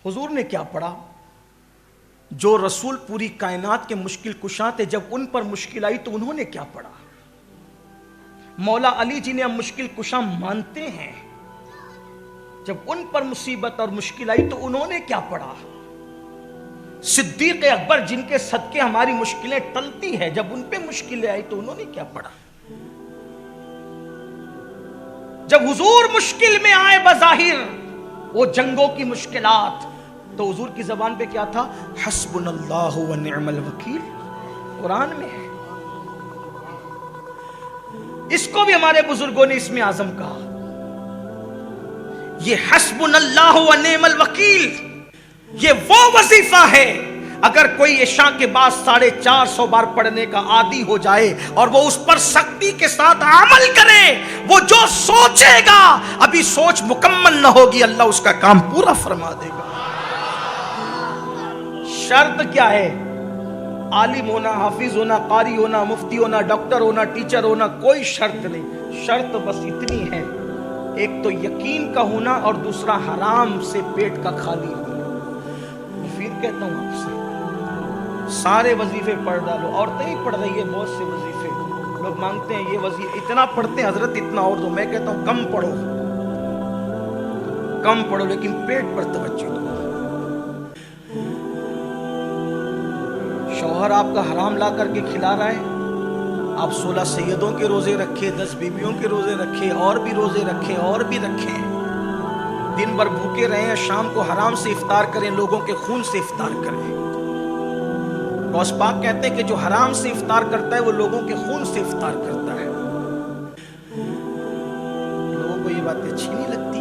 حضور نے کیا پڑھا؟ جو رسول پوری کائنات کے مشکل کشاں تھے، جب ان پر مشکل آئی تو انہوں نے کیا پڑھا؟ مولا علی جنہیں ہم مشکل کشاں مانتے ہیں، جب ان پر مصیبت اور مشکل آئی تو انہوں نے کیا پڑھا؟ صدیق اکبر جن کے صدقے ہماری مشکلیں ٹلتی ہیں، جب ان پہ مشکلیں آئی تو انہوں نے کیا پڑھا؟ جب حضور مشکل میں آئے بظاہر وہ جنگوں کی مشکلات، تو حضور کی زبان پہ کیا تھا؟ حسبنا اللہ و نعم الوکیل، قرآن میں ہے۔ اس کو بھی ہمارے بزرگوں نے اسم اعظم کہا۔ یہ حسبنا اللہ و نعم الوکیل، یہ وہ وظیفہ ہے اگر کوئی عشاء کے بعد 450 بار پڑھنے کا عادی ہو جائے اور وہ اس پر سختی کے ساتھ عمل کرے، وہ جو سوچے گا ابھی سوچ مکمل نہ ہوگی، اللہ اس کا کام پورا فرما دے گا۔ شرط کیا ہے؟ عالم ہونا، حافظ ہونا، قاری ہونا، مفتی ہونا، ڈاکٹر ہونا، ٹیچر ہونا، کوئی شرط نہیں۔ شرط بس اتنی ہے، ایک تو یقین کا ہونا اور دوسرا حرام سے پیٹ کا خالی ہونا۔ پھر کہتا ہوں آپ سے، سارے وظیفے پڑھ ڈالو، عورتیں ہی پڑھ رہی ہے بہت سے وظیفے، لوگ مانگتے ہیں یہ وظیفے اتنا پڑھتے ہیں حضرت اتنا اور دو، میں کہتا ہوں کم پڑھو، کم پڑھو لیکن پیٹ پر توجہ دو۔ شوہر آپ کا حرام لا کر کے کھلا رہا ہے، آپ 16 سیدوں کے روزے رکھے، 10 بیویوں کے روزے رکھے، اور بھی روزے رکھیں اور بھی رکھیں، دن بھر بھوکے رہیں، شام کو حرام سے افطار کریں، لوگوں کے خون سے افطار کریں۔ غوث پاک کہتے ہیں کہ جو حرام سے افطار کرتا ہے وہ لوگوں کے خون سے افطار کرتا ہے۔ لوگوں کو یہ باتیں اچھی نہیں لگتی،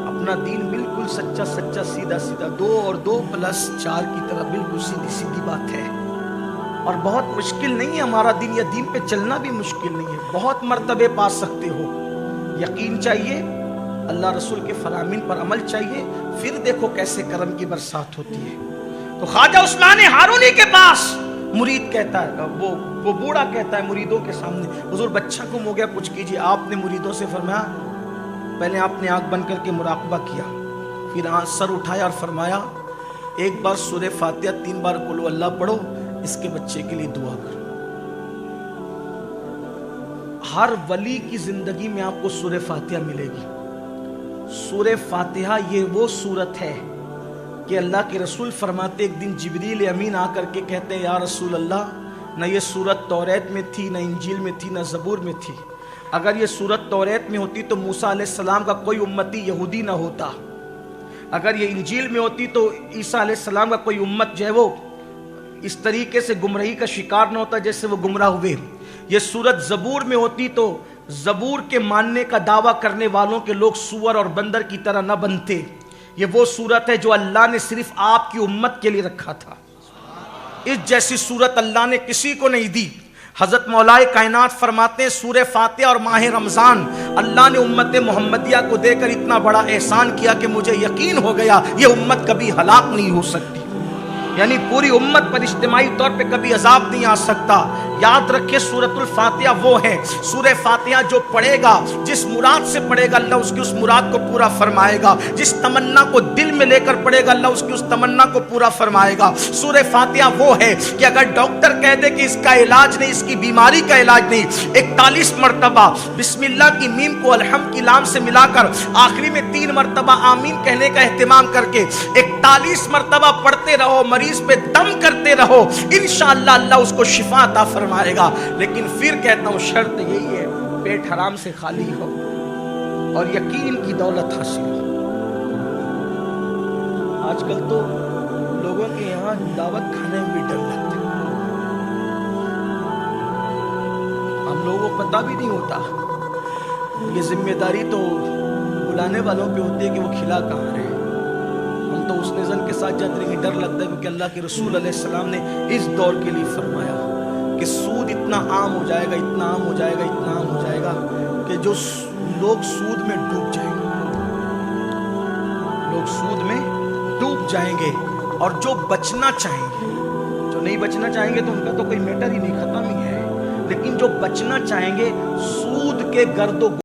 اپنا دین بالکل سچا سچا سیدھا سیدھا 2 اور 2 + 4 کی طرح بالکل سیدھی سیدھی بات ہے، اور بہت مشکل نہیں ہے ہمارا دین، یا دین پہ چلنا بھی مشکل نہیں ہے، بہت مرتبے پا سکتے ہو۔ یقین چاہیے، اللہ رسول کے فرامین پر عمل چاہیے، پھر دیکھو کیسے کرم کی برسات ہوتی ہے۔ تو خواجہ عثمان ہارونی کے پاس مرید کہتا ہے، وہ بوڑھا کہتا ہے مریدوں کے سامنے، حضور بچہ گم ہو گیا کچھ کیجیے۔ آپ نے مریدوں سے فرمایا، پہلے آپ نے آنکھ بند کر کے مراقبہ کیا، پھر سر اٹھایا اور فرمایا ایک بار سورہ فاتحہ 3 بار قل ہو اللہ پڑھو، اس کے بچے کے لیے دعا کرو۔ ہر ولی کی زندگی میں آپ کو سورہ فاتحہ ملے گی۔ سورہ فاتحہ یہ وہ سورت ہے کہ اللہ کے رسول فرماتے ایک دن جبریل امین آ کر کے کہتے ہیں یا رسول اللہ، نہ یہ سورت توریت میں تھی، نہ انجیل میں تھی، نہ زبور میں تھی۔ اگر یہ سورت توریت میں ہوتی تو موسیٰ علیہ السلام کا کوئی امتی یہودی نہ ہوتا، اگر یہ انجیل میں ہوتی تو عیسیٰ علیہ السلام کا کوئی امت جو ہے وہ اس طریقے سے گمراہی کا شکار نہ ہوتا جیسے وہ گمراہ ہوئے۔ یہ سورت زبور میں ہوتی تو زبور کے ماننے کا دعویٰ کرنے والوں کے لوگ سور اور بندر کی طرح نہ بنتے۔ یہ وہ سورت ہے جو اللہ نے صرف آپ کی امت کے لیے رکھا تھا، اس جیسی سورت اللہ نے کسی کو نہیں دی۔ حضرت مولا کائنات فرماتے ہیں سورہ فاتحہ اور ماہ رمضان اللہ نے امت محمدیہ کو دے کر اتنا بڑا احسان کیا کہ مجھے یقین ہو گیا یہ امت کبھی ہلاک نہیں ہو سکتی، یعنی پوری امت پر اجتماعی طور پہ کبھی عذاب نہیں آ سکتا۔ یاد رکھے سورۃ الفاتحہ وہ ہے، سورہ فاتحہ جو پڑھے گا، جس مراد سے پڑھے گا اللہ اس کی اس مراد کو پورا فرمائے گا، جس تمنا کو دل میں لے کر پڑھے گا اللہ اس کی اس تمنا کو پورا فرمائے گا۔ سورہ فاتحہ وہ ہے کہ اگر ڈاکٹر کہہ دے کہ اس کا علاج نہیں، اس کی بیماری کا علاج نہیں، 41 مرتبہ بسم اللہ کی میم کو الحمد کی لام سے ملا کر آخری میں 3 مرتبہ آمین کہنے کا اہتمام کر کے 41 مرتبہ پڑھتے رہو، مریض پہ دم کرتے رہو، انشاءاللہ اللہ اس کو شفا عطا فرمائے گا۔ لیکن پھر کہتا ہوں شرط یہی ہے، پیٹ حرام سے خالی ہو اور یقین کی دولت حاصل ہو۔ آج کل تو لوگوں کے یہاں دعوت کھانے میں بھی ڈر لگتا ہے، ہم لوگوں کو پتہ بھی نہیں ہوتا، یہ ذمہ داری تو بلانے والوں پہ ہوتی ہے کہ وہ کھلا کہاں رہے۔ ہم تو اس نظر کے ساتھ جاتے ہیں کہ ڈر لگتا ہے، کیونکہ اللہ کے رسول علیہ السلام نے اس دور کے لیے فرمایا کہ سود اتنا عام ہو جائے گا، اتنا عام ہو جائے گا، اتنا عام ہو جائے گا کہ جو لوگ سود میں ڈوب جائیں گے، لوگ سود میں ڈوب جائیں گے، اور جو بچنا چاہیں گے، جو نہیں بچنا چاہیں گے تو ان کا تو کوئی میٹر ہی نہیں، ختم ہی ہے، لیکن جو بچنا چاہیں گے سود کے گرد و